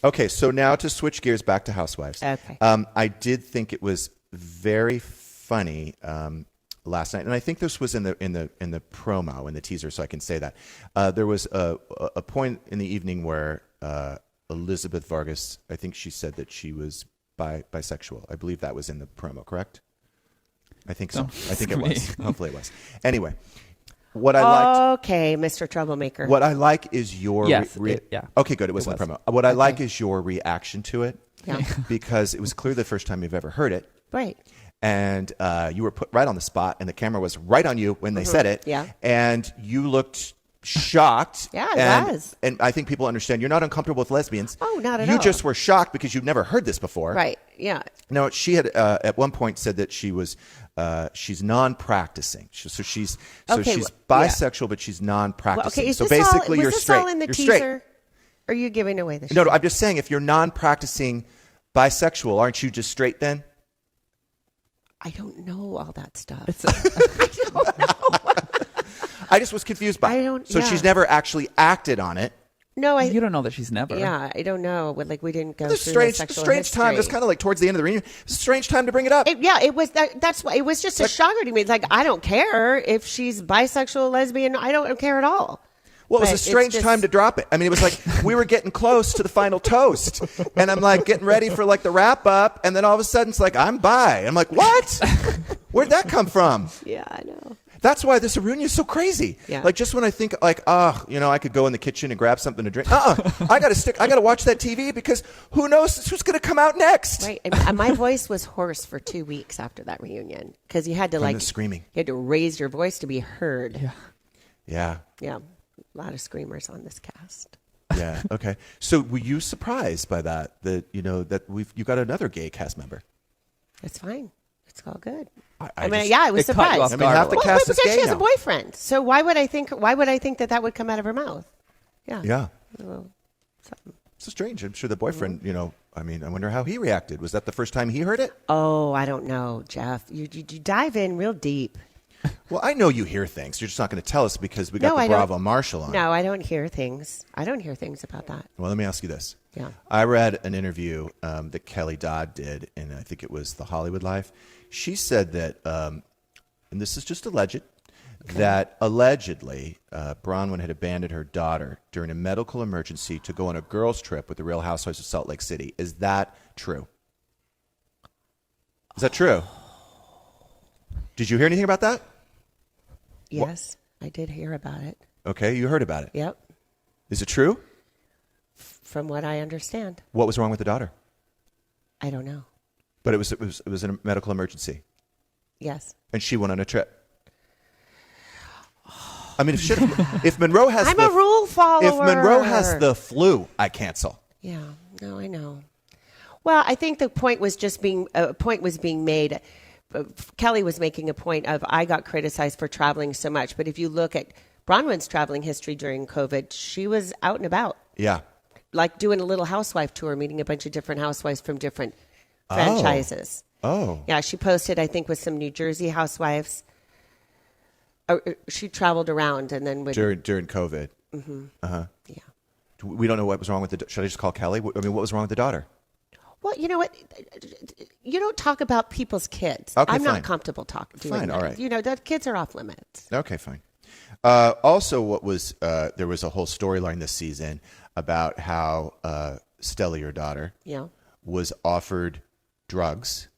Okay, so now to switch gears back to Housewives. Okay. I did think it was very funny last night, and I think this was in the promo, in the teaser, so I can say that. There was a point in the evening where Elizabeth Vargas, I think she said that she was bisexual. I believe that was in the promo, correct? I think so. I think it was. Hopefully it was. Anyway, what I liked... Okay, Mr. Troublemaker. What I like is your... Yes, Okay, good. It was in the promo. What I like is your reaction to it. Yeah. Because it was clearly the first time you've ever heard it. Right. And you were put right on the spot, and the camera was right on you when they said it. Yeah. And you looked shocked. Yeah, I was. And I think people understand you're not uncomfortable with lesbians. Oh, not at all. You just were shocked because you've never heard this before. Right. Yeah. No, she had at one point said that she was she's non-practicing. So she's bisexual, but she's non-practicing. Well, okay, so basically, you're straight. All in the you're teaser? straight. Or are you giving away the show? No, I'm just saying if you're non-practicing bisexual, aren't you just straight then? I don't know all that stuff. I don't know. I just was confused by it. So she's never actually acted on it. No, you don't know that she's never. Yeah, I don't know. But like we didn't go It's through strange, the sexual strange history. time. It's kind of like towards the end of the reunion. It's a strange time to bring it up. It was. That's why it was just a shocker to me. It's like I don't care if she's bisexual, lesbian. I don't care at all. Well, it was a strange time to drop it. I mean, it was like we were getting close to the final toast, and I'm like getting ready for like the wrap up, and then all of a sudden it's like I'm bi. I'm like, what? Where'd that come from? Yeah, I know. That's why this reunion is so crazy. Yeah. Like just when I think like, I could go in the kitchen and grab something to drink. I got to watch that TV because who knows who's going to come out next. Right. And my voice was hoarse for 2 weeks after that reunion because you had to the screaming. You had to raise your voice to be heard. Yeah. Yeah. Yeah. A lot of screamers on this cast. Yeah. Okay. So were you surprised by that? That you got another gay cast member? It's fine. It's all good. I was surprised. I mean, half the cast is gay she has now. a boyfriend. So why would I think that would come out of her mouth? Yeah. Yeah. Well, so strange. I'm sure the boyfriend, I wonder how he reacted. Was that the first time he heard it? Oh, I don't know, Jeff. You dive in real deep. Well, I know you hear things. You're just not going to tell us because we got the Bravo Marshal on. No, I don't hear things. I don't hear things about that. Well, let me ask you this. Yeah. I read an interview that Kelly Dodd did, and I think it was the Hollywood Life. She said that, and this is just alleged, that allegedly Bronwyn had abandoned her daughter during a medical emergency to go on a girls' trip with the Real Housewives of Salt Lake City. Is that true? Is that true? Did you hear anything about that? Yes, I did hear about it. Okay, you heard about it. Yep. Is it true? From what I understand. What was wrong with the daughter? I don't know. But it was a medical emergency. Yes. And she went on a trip. I mean, if Monroe has I'm a rule follower. If Monroe has the flu, I cancel. Yeah. No, I know. Well, I think the point was being made. Kelly was making a point of I got criticized for traveling so much, but if you look at Bronwyn's traveling history during COVID, she was out and about. Yeah. Like doing a little housewife tour, meeting a bunch of different housewives from different franchises. Oh. Yeah, she posted, I think, with some New Jersey housewives. She traveled around and then during COVID. Mm-hmm. Uh-huh. Yeah. We don't know what was wrong with should I just call Kelly? I mean, what was wrong with the daughter? Well, you know what? You don't talk about people's kids. Okay, I'm fine. not comfortable talking. Fine, that. all right. The kids are off limits. Okay, fine. Also, there was a whole storyline this season about how Stella, your daughter, was offered drugs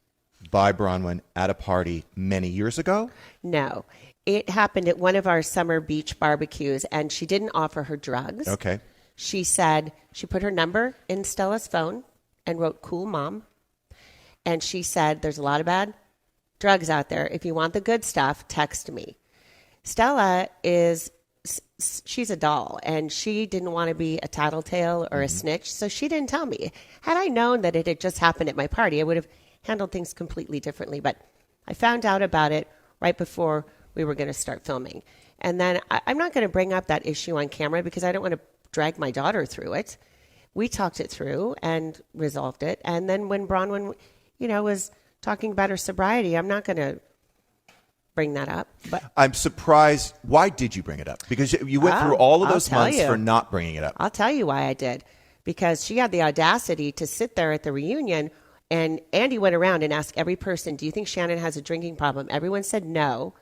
by Bronwyn at a party many years ago. No, it happened at one of our summer beach barbecues, and she didn't offer her drugs. Okay. She said she put her number in Stella's phone and wrote "Cool Mom," and she said, "There's a lot of bad drugs out there. If you want the good stuff, text me." Stella she's a doll, and she didn't want to be a tattletale or a snitch, so she didn't tell me. Had I known that it had just happened at my party, I would have handled things completely differently. But I found out about it right before we were going to start filming. And then I'm not going to bring up that issue on camera because I don't want to drag my daughter through it. We talked it through and resolved it. And then when Bronwyn, was talking about her sobriety, I'm not going to bring that up. But I'm surprised. Why did you bring it up? Because you went through all of those months for not bringing it up. I'll tell you why I did. because she had the audacity to sit there at the reunion, and Andy went around and asked every person, do you think Shannon has a drinking problem? Everyone said no.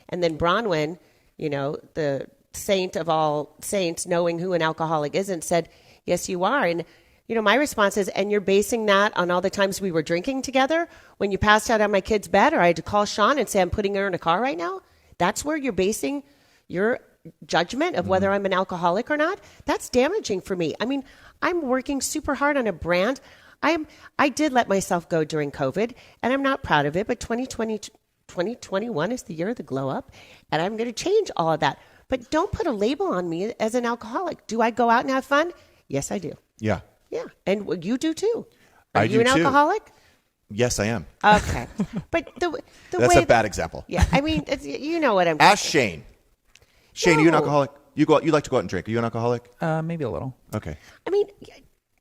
And then Bronwyn, the saint of all saints, knowing who an alcoholic isn't, said, yes, you are. And, my response is, and you're basing that on all the times we were drinking together when you passed out on my kid's bed, or I had to call Sean and say, I'm putting her in a car right now? That's where you're basing your judgment of whether I'm an alcoholic or not? That's damaging for me. I mean, I'm working super hard on a brand. I did let myself go during COVID, and I'm not proud of it, but 2021 is the year of the glow up, and I'm going to change all of that. But don't put a label on me as an alcoholic. Do I go out and have fun? Yes, I do. Yeah. Yeah. And you do too. Are I you do an too. Alcoholic? Yes, I am. Okay. But the That's way a bad example. Yeah. I mean, you know what I'm Ask Shane. Shane, are you an No. alcoholic? You like to go out and drink. Are you an alcoholic? Maybe a little. Okay. I mean,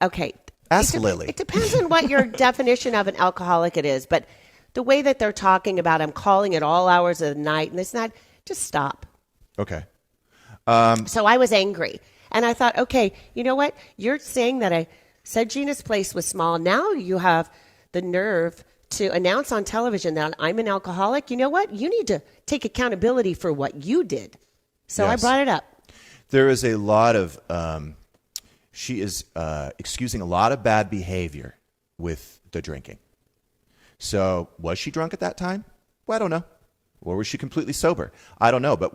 okay. Ask Lily. It depends on what your definition of an alcoholic it is. But the way that they're talking about, I'm calling at all hours of the night, and it's not, just stop. Okay. So I was angry. And I thought, okay, you know what? You're saying that I said Gina's place was small. Now you have the nerve to announce on television that I'm an alcoholic. You know what? You need to take accountability for what you did. So Yes. I brought it up. There is a lot of, she is excusing a lot of bad behavior with the drinking. So was she drunk at that time? Well, I don't know. Or was she completely sober? I don't know. But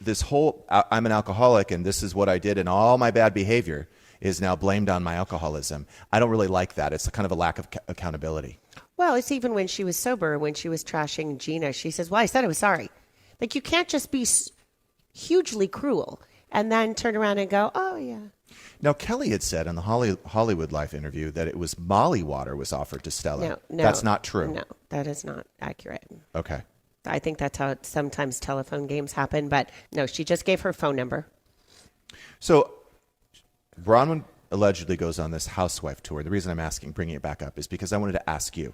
this whole, I'm an alcoholic and this is what I did and all my bad behavior is now blamed on my alcoholism. I don't really like that. It's a kind of a lack of accountability. Well, it's even when she was sober, when she was trashing Gina, she says, well, I said I was sorry. Like, you can't just be hugely cruel and then turn around and go, oh, yeah. Now, Kelly had said in the Hollywood Life interview that it was Molly water was offered to Stella. No. That's not true. No, that is not accurate. Okay. I think that's how sometimes telephone games happen. But no, she just gave her phone number. So Bronwyn allegedly goes on this Housewife tour. The reason I'm bringing it back up is because I wanted to ask you,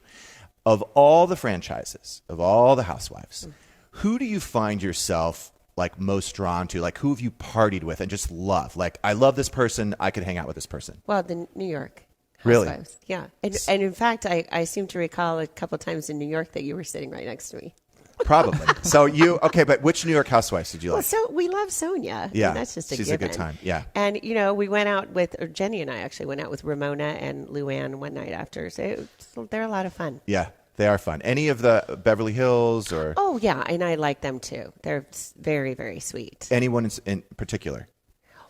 of all the franchises, of all the Housewives, who do you find yourself like most drawn to? Like, who have you partied with and just love? Like, I love this person. I could hang out with this person. Well, the New York Really? Housewives. Yeah. And in fact, I seem to recall a couple of times in New York that you were sitting right next to me. Probably. So okay, but which New York Housewives did you Well, like? so we love Sonia. Yeah, And that's just a she's given. a good time. Yeah. And, we went out with, or Jenny and I actually went out with Ramona and Luann one night after. So they're a lot lot of fun. Yeah, they are fun. Any of the Beverly Hills or Oh, yeah. And I like them too. They're very, very sweet. anyone in particular?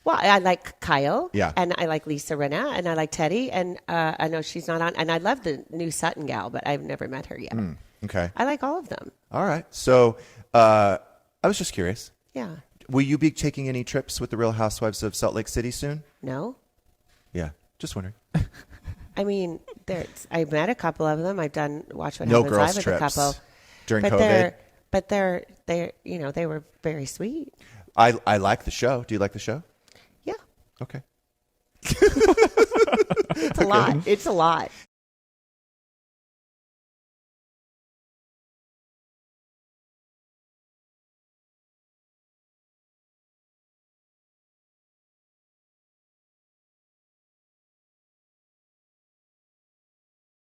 Well, I like Kyle. Yeah. And I like Lisa Rinna. And I like Teddy. And I know she's not on. And I love the new Sutton gal, but I've never met her yet. Okay. I like all of them. All right. So I was just curious. Yeah. Will you be taking any trips with the Real Housewives of Salt Lake City soon? No? Yeah, just wondering. I mean, I've met a couple of them. I've done Watch What No Happens girls Live with a trips couple. during But COVID. they're they were very sweet. I like the show. Do you like the show? Yeah. Okay. It's a lot. It's a lot.